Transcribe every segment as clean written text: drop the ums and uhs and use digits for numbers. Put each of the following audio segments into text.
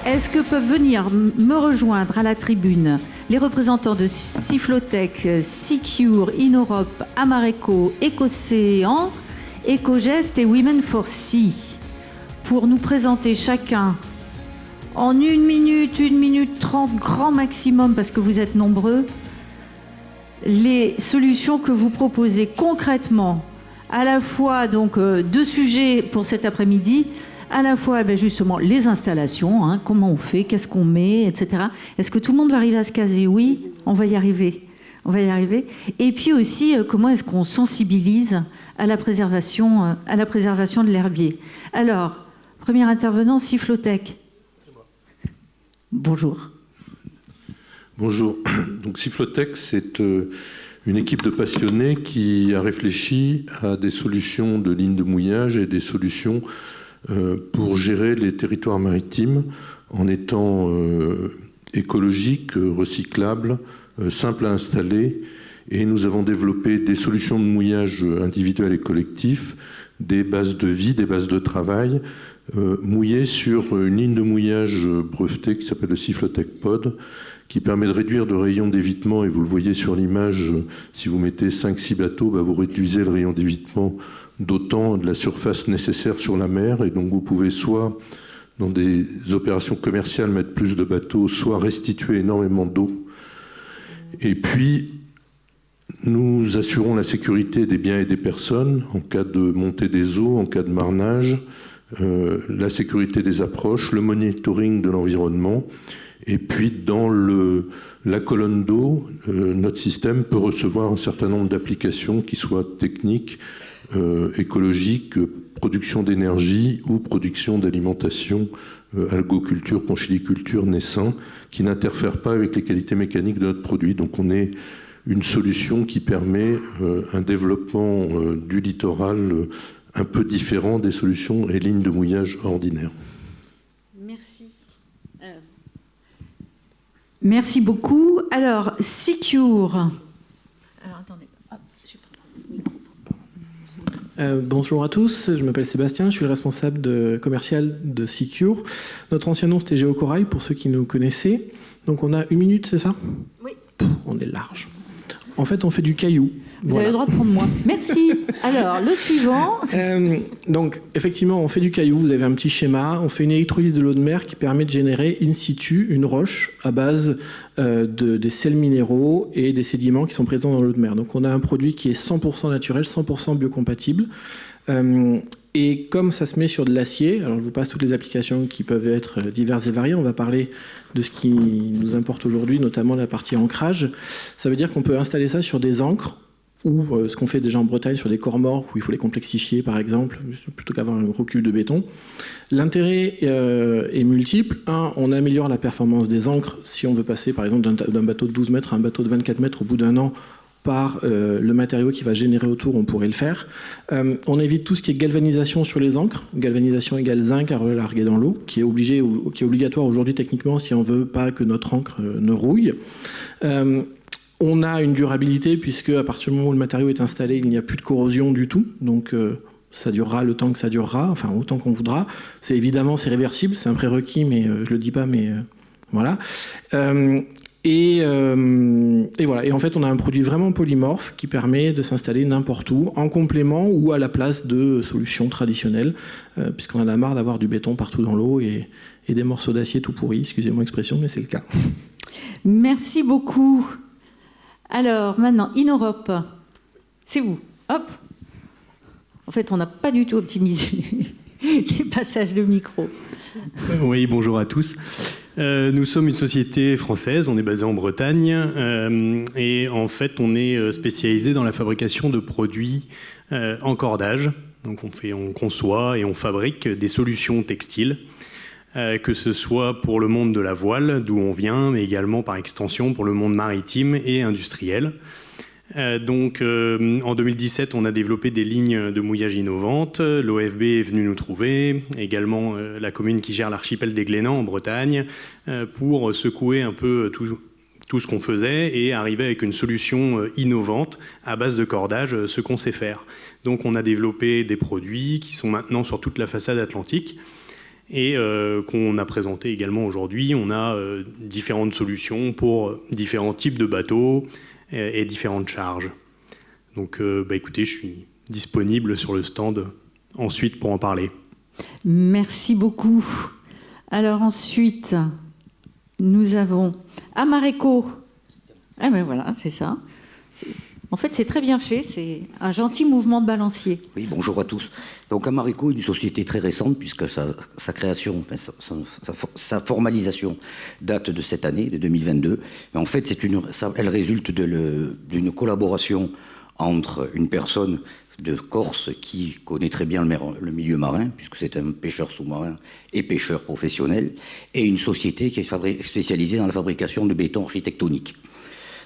est-ce que peuvent venir me rejoindre à la tribune les représentants de Cyflotech, Secure, Ineurope, Amareco, Ecocéan, Ecogest et Women for Sea pour nous présenter chacun en 1 minute 30 grand maximum, parce que vous êtes nombreux, les solutions que vous proposez concrètement, à la fois donc 2 sujets pour cet après-midi, à la fois justement les installations, hein, comment on fait, qu'est-ce qu'on met, etc. Est-ce que tout le monde va arriver à se caser? Oui, on va y arriver. On va y arriver. Et puis aussi, comment est-ce qu'on sensibilise à la préservation de l'herbier? Alors, premier intervenant, Cyflotech. C'est moi. Bonjour. Bonjour. Donc Cyflotech, c'est une équipe de passionnés qui a réfléchi à des solutions de lignes de mouillage et des solutions pour gérer les territoires maritimes en étant écologique, recyclable, simple à installer. Et nous avons développé des solutions de mouillage individuels et collectifs, des bases de vie, des bases de travail, mouillées sur une ligne de mouillage brevetée qui s'appelle le Cyflotech Pod, qui permet de réduire le rayon d'évitement. Et vous le voyez sur l'image, si vous mettez 5-6 bateaux, vous réduisez le rayon d'évitement d'autant de la surface nécessaire sur la mer. Et donc vous pouvez soit, dans des opérations commerciales, mettre plus de bateaux, soit restituer énormément d'eau. Et puis, nous assurons la sécurité des biens et des personnes en cas de montée des eaux, en cas de marnage, la sécurité des approches, le monitoring de l'environnement. Et puis, dans la colonne d'eau, notre système peut recevoir un certain nombre d'applications qui soient techniques, écologiques, production d'énergie ou production d'alimentation, algoculture, conchiliculture, naissin, qui n'interfèrent pas avec les qualités mécaniques de notre produit. Donc on est une solution qui permet un développement du littoral un peu différent des solutions et lignes de mouillage ordinaires. Merci. Merci beaucoup. Alors, Secure. Alors, attendez. Hop, je prends. Bonjour à tous, je m'appelle Sébastien, je suis le responsable commercial de Secure. Notre ancien nom c'était Géocorail pour ceux qui nous connaissaient. Donc on a 1 minute, c'est ça? Oui. On est large. En fait, on fait du caillou. Vous avez le droit de prendre moi. Merci. Alors, le suivant. Donc, effectivement, on fait du caillou. Vous avez un petit schéma. On fait une électrolyse de l'eau de mer qui permet de générer in situ une roche à base des sels minéraux et des sédiments qui sont présents dans l'eau de mer. Donc, on a un produit qui est 100% naturel, 100% biocompatible. Et comme ça se met sur de l'acier, alors je vous passe toutes les applications qui peuvent être diverses et variées. On va parler de ce qui nous importe aujourd'hui, notamment la partie ancrage. Ça veut dire qu'on peut installer ça sur des ancres ou ce qu'on fait déjà en Bretagne sur des corps morts où il faut les complexifier par exemple, plutôt qu'avoir un gros cube de béton. L'intérêt est multiple. Un, on améliore la performance des ancres si on veut passer par exemple d'un bateau de 12 mètres à un bateau de 24 mètres au bout d'un an. Par le matériau qui va générer autour, on pourrait le faire. On évite tout ce qui est galvanisation sur les ancres. Galvanisation égale zinc à relarguer dans l'eau, qui est obligatoire aujourd'hui techniquement si on veut pas que notre ancre ne rouille. On a une durabilité puisque à partir du moment où le matériau est installé, il n'y a plus de corrosion du tout. Donc ça durera le temps que ça durera, enfin autant qu'on voudra. C'est réversible, c'est un prérequis, mais je le dis pas, mais voilà. Et voilà. Et en fait, on a un produit vraiment polymorphe qui permet de s'installer n'importe où, en complément ou à la place de solutions traditionnelles, puisqu'on en a marre d'avoir du béton partout dans l'eau et des morceaux d'acier tout pourris. Excusez-moi l'expression, mais c'est le cas. Merci beaucoup. Alors, maintenant, Ineurope. C'est vous. Hop. En fait, on n'a pas du tout optimisé les passages de micro. Oui, bonjour à tous. Nous sommes une société française, on est basé en Bretagne et en fait on est spécialisé dans la fabrication de produits en cordage. Donc on conçoit et on fabrique des solutions textiles, que ce soit pour le monde de la voile, d'où on vient, mais également par extension pour le monde maritime et industriel. Donc en 2017, on a développé des lignes de mouillage innovantes. L'OFB est venu nous trouver, également la commune qui gère l'archipel des Glénans en Bretagne, pour secouer un peu tout ce qu'on faisait et arriver avec une solution innovante à base de cordage, ce qu'on sait faire. Donc on a développé des produits qui sont maintenant sur toute la façade atlantique. et qu'on a présenté également aujourd'hui. On a différentes solutions pour différents types de bateaux et différentes charges. Donc écoutez, je suis disponible sur le stand ensuite pour en parler. Merci beaucoup. Alors ensuite, nous avons Amareco. Ah ben voilà, c'est ça. En fait, c'est très bien fait, c'est un gentil mouvement de balancier. Oui, bonjour à tous. Donc Amareco est une société très récente puisque sa création, sa formalisation date de cette année, de 2022. Mais en fait, elle résulte d'une collaboration entre une personne de Corse qui connaît très bien le milieu marin, puisque c'est un pêcheur sous-marin et pêcheur professionnel, et une société qui est spécialisée dans la fabrication de béton architectonique.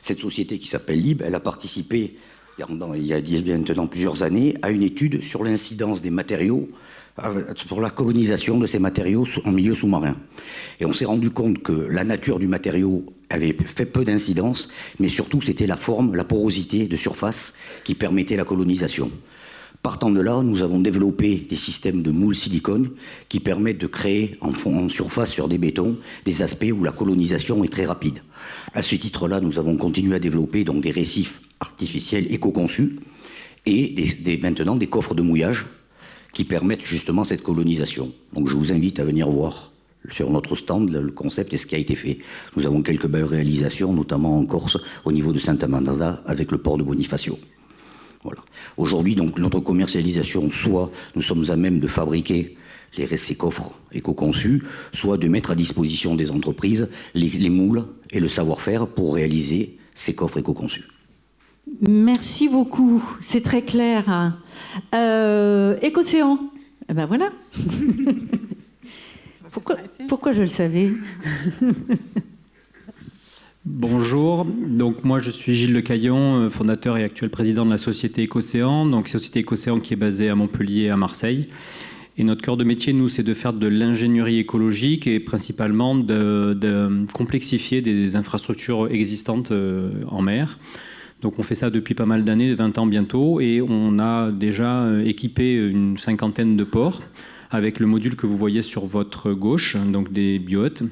Cette société qui s'appelle LIB, elle a participé, il y a maintenant plusieurs années, à une étude sur l'incidence des matériaux, pour la colonisation de ces matériaux en milieu sous-marin. Et on s'est rendu compte que la nature du matériau avait fait peu d'incidence, mais surtout c'était la forme, la porosité de surface qui permettait la colonisation. Partant de là, nous avons développé des systèmes de moules silicone qui permettent de créer en surface sur des bétons des aspects où la colonisation est très rapide. À ce titre-là, nous avons continué à développer donc des récifs artificiels éco-conçus et maintenant des coffres de mouillage qui permettent justement cette colonisation. Donc je vous invite à venir voir sur notre stand le concept et ce qui a été fait. Nous avons quelques belles réalisations, notamment en Corse, au niveau de Santa-Manzasa, avec le port de Bonifacio. Voilà. Aujourd'hui, donc, notre commercialisation, soit nous sommes à même de fabriquer ces coffres éco-conçus, soit de mettre à disposition des entreprises les moules et le savoir-faire pour réaliser ces coffres éco-conçus. Merci beaucoup, c'est très clair. Écocéan, eh ben voilà. Pourquoi je le savais? Bonjour, donc moi je suis Gilles Lecaillon, fondateur et actuel président de la société Écocéan, donc société Écocéan qui est basée à Montpellier et à Marseille. Et notre cœur de métier, nous, c'est de faire de l'ingénierie écologique et principalement de complexifier des infrastructures existantes en mer. Donc on fait ça depuis pas mal d'années, 20 ans bientôt, et on a déjà équipé une 50aine de ports avec le module que vous voyez sur votre gauche, donc des biohuttes.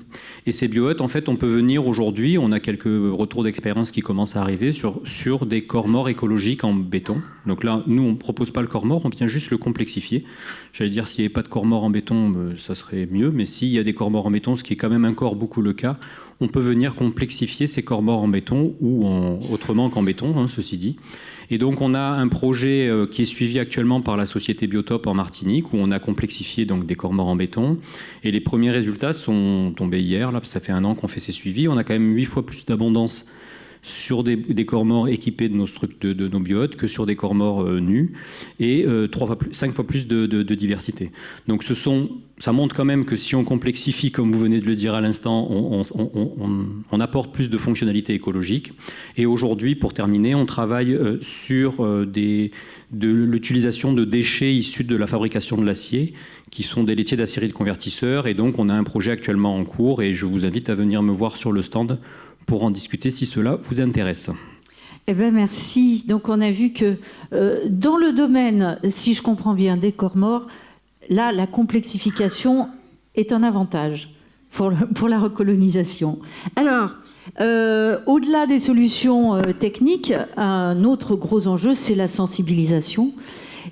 Et ces biohuttes, en fait, on peut venir aujourd'hui, on a quelques retours d'expérience qui commencent à arriver sur des corps morts écologiques en béton. Donc là, nous, on ne propose pas le corps mort, on vient juste le complexifier. J'allais dire, s'il n'y avait pas de corps mort en béton, ça serait mieux, mais s'il y a des corps morts en béton, ce qui est quand même encore beaucoup le cas, on peut venir complexifier ces corps morts en béton ou autrement qu'en béton, ceci dit. Et donc on a un projet qui est suivi actuellement par la société Biotope en Martinique où on a complexifié donc des corps morts en béton. Et les premiers résultats sont tombés hier, là, ça fait 1 an qu'on fait ces suivis. On a quand même 8 fois plus d'abondance sur des corps morts équipés de nos biohuttes que sur des corps morts nus et 5 fois plus de diversité. Donc ça montre quand même que si on complexifie, comme vous venez de le dire à l'instant, on apporte plus de fonctionnalités écologiques. Et aujourd'hui, pour terminer, on travaille sur de l'utilisation de déchets issus de la fabrication de l'acier, qui sont des laitiers d'acierie de convertisseurs. Et donc, on a un projet actuellement en cours et je vous invite à venir me voir sur le stand pour en discuter si cela vous intéresse. Eh bien, merci. Donc, on a vu que dans le domaine, si je comprends bien, des corps morts, là, la complexification est un avantage pour la recolonisation. Alors, au-delà des solutions techniques, un autre gros enjeu, c'est la sensibilisation.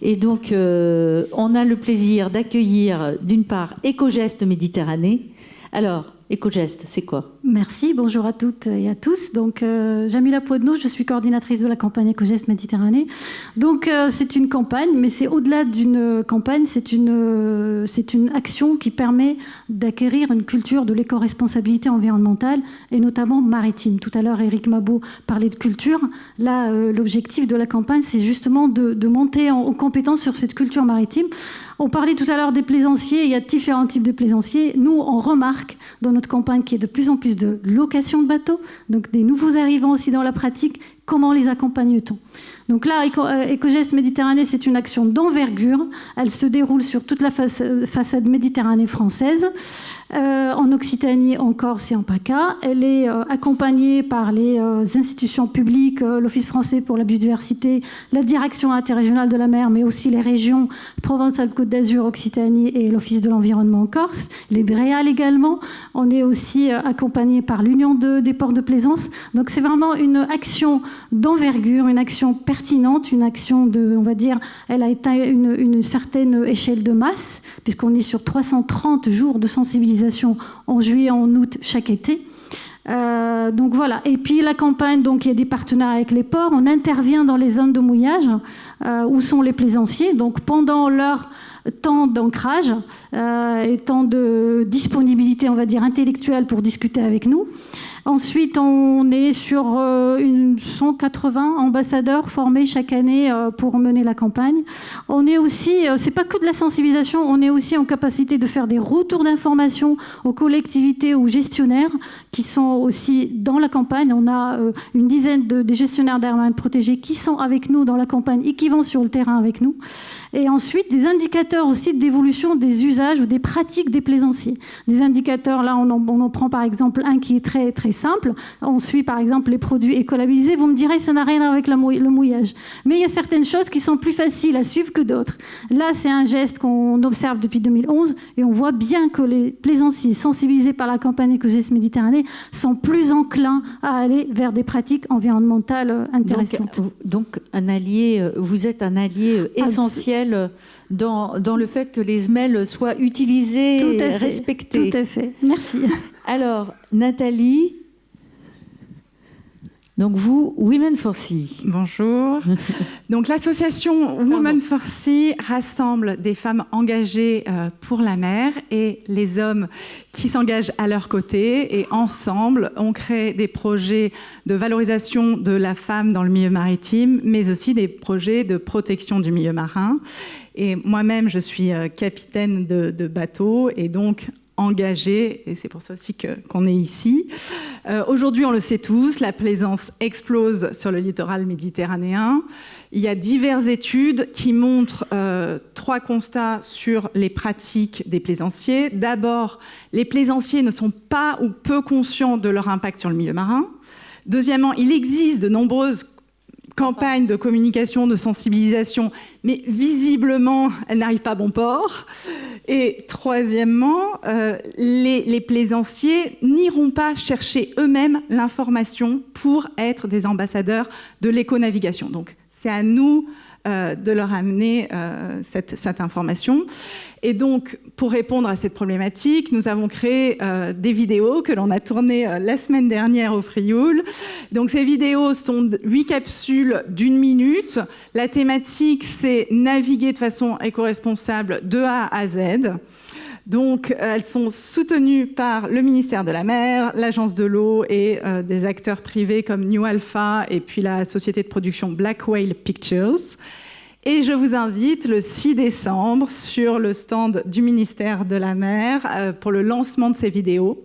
Et donc, on a le plaisir d'accueillir, d'une part, Écogeste Méditerranée. Alors, Écogeste, c'est quoi? Merci, bonjour à toutes et à tous. Donc, Jamila Poidno, je suis coordinatrice de la campagne Écogeste Méditerranée. Donc, c'est une campagne, mais c'est au-delà d'une campagne, c'est une action qui permet d'acquérir une culture de l'éco-responsabilité environnementale et notamment maritime. Tout à l'heure, Éric Mabot parlait de culture. Là, l'objectif de la campagne, c'est justement de monter en compétence sur cette culture maritime. On parlait tout à l'heure des plaisanciers, il y a différents types de plaisanciers. Nous, on remarque dans notre campagne qu'il y a de plus en plus de location de bateaux, donc des nouveaux arrivants aussi dans la pratique. Comment les accompagne-t-on? Donc là, Éco-Gestes Méditerranée, c'est une action d'envergure. Elle se déroule sur toute la façade Méditerranée française, en Occitanie, en Corse et en PACA. Elle est accompagnée par les institutions publiques, l'Office français pour la biodiversité, la Direction interrégionale de la mer, mais aussi les régions Provence-Alpes-Côte d'Azur, Occitanie et l'Office de l'environnement en Corse, les DREAL également. On est aussi accompagné par l'Union des ports de plaisance. Donc c'est vraiment une action d'envergure, une action pertinente, une action on va dire, elle a atteint une certaine échelle de masse, puisqu'on est sur 330 jours de sensibilisation en juillet, en août, chaque été. Donc voilà. Et puis la campagne, donc il y a des partenaires avec les ports. On intervient dans les zones de mouillage où sont les plaisanciers. Donc pendant leur temps d'ancrage et temps de disponibilité, on va dire, intellectuelle pour discuter avec nous. Ensuite, on est sur 180 ambassadeurs formés chaque année pour mener la campagne. On est aussi, c'est pas que de la sensibilisation, on est aussi en capacité de faire des retours d'informations aux collectivités, aux gestionnaires qui sont aussi dans la campagne. On a une dizaine de gestionnaires d'aires marines protégées qui sont avec nous dans la campagne et qui vont sur le terrain avec nous. Et ensuite, des indicateurs aussi d'évolution des usages ou des pratiques des plaisanciers. Des indicateurs, là, on en prend par exemple un qui est très, très simple. On suit par exemple les produits écolabellisés. Vous me direz, ça n'a rien à voir avec le mouillage. Mais il y a certaines choses qui sont plus faciles à suivre que d'autres. Là, c'est un geste qu'on observe depuis 2011 et on voit bien que les plaisanciers sensibilisés par la campagne Éco-Gestes Méditerranée sont plus enclins à aller vers des pratiques environnementales intéressantes. Donc un allié, vous êtes un allié essentiel dans le fait que les semelles soient utilisées et respectées. Tout à fait. Merci. Alors, Nathalie, donc vous, Women for Sea. Bonjour. Donc l'association Women for Sea rassemble des femmes engagées pour la mer et les hommes qui s'engagent à leur côté. Et ensemble, on crée des projets de valorisation de la femme dans le milieu maritime, mais aussi des projets de protection du milieu marin. Et moi-même, je suis capitaine de bateau et donc engagée, et c'est pour ça aussi qu'on est ici. Aujourd'hui, on le sait tous, la plaisance explose sur le littoral méditerranéen. Il y a diverses études qui montrent 3 constats sur les pratiques des plaisanciers. D'abord, les plaisanciers ne sont pas ou peu conscients de leur impact sur le milieu marin. Deuxièmement, il existe de nombreuses campagne de communication, de sensibilisation, mais visiblement, elle n'arrive pas à bon port. Et troisièmement, les plaisanciers n'iront pas chercher eux-mêmes l'information pour être des ambassadeurs de l'éco-navigation. Donc, c'est à nous de leur amener cette information. Et donc, pour répondre à cette problématique, nous avons créé des vidéos que l'on a tournées la semaine dernière au Frioul. Donc, ces vidéos sont 8 capsules d'1 minute. La thématique, c'est naviguer de façon éco-responsable de A à Z. Donc, elles sont soutenues par le ministère de la Mer, l'Agence de l'eau et des acteurs privés comme New Alpha et puis la société de production Black Whale Pictures. Et je vous invite le 6 décembre sur le stand du ministère de la Mer pour le lancement de ces vidéos.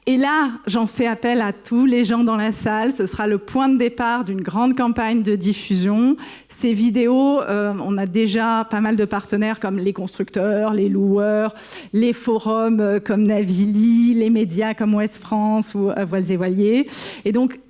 Et là, j'en fais appel à tous les gens dans la salle. Ce sera le point de départ d'une grande campagne de diffusion. Ces vidéos, on a déjà pas mal de partenaires comme les constructeurs, les loueurs, les forums comme Navili, les médias comme Ouest France ou Voiles et Voiliers. Et donc,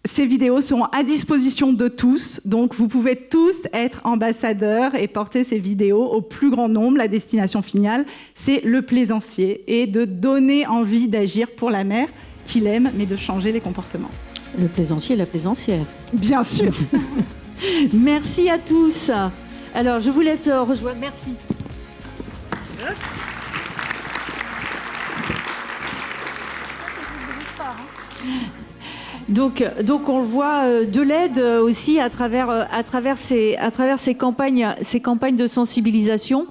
ces vidéos seront à disposition de tous, donc vous pouvez tous être ambassadeurs et porter ces vidéos au plus grand nombre. La destination finale, c'est le plaisancier et de donner envie d'agir pour la mer qu'il aime, mais de changer les comportements. Le plaisancier et la plaisancière. Bien sûr. Merci à tous. Alors, je vous laisse rejoindre. Merci. Donc on le voit de l'aide aussi à travers ces campagnes de sensibilisation.